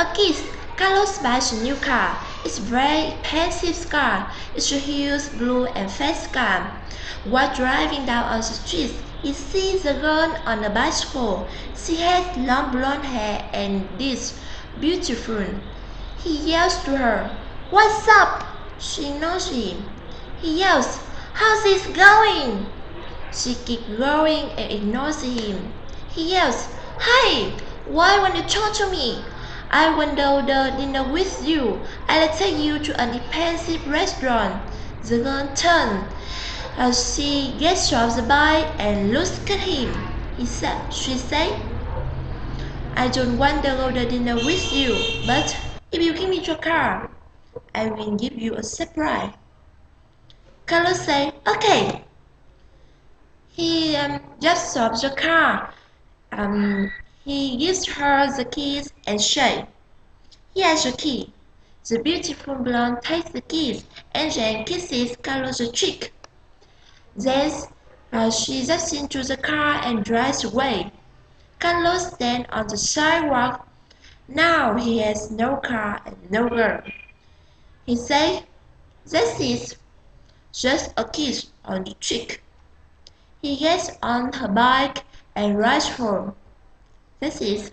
a kiss. Carlos buys a new car. It's a very expensive car. It's a huge blue and fast car. While driving down on the street, he sees a girl on a bicycle. She has long blonde hair and is beautiful. He yells to her, "What's up?" She knows him. He yells, "How's this going?" She keeps going and ignores him. He yells, "Hey, why won't you talk to me? I want the dinner with you. I'll take you to an expensive restaurant." The girl turns. She gets off the bike and looks at him. She said, "I don't want to go to dinner with you, but if you give me your car, I will give you a surprise." Carlos said, "Okay." He just stops the car. He gives her the keys and says, "Here's your key." The beautiful blonde takes the keys and then kisses Carlos the cheek. Then she gets into the car and drives away. Carlos stands on the sidewalk. Now he has no car and no girl. He says, "This is just a kiss on the cheek." He gets on her bike and rides home. This is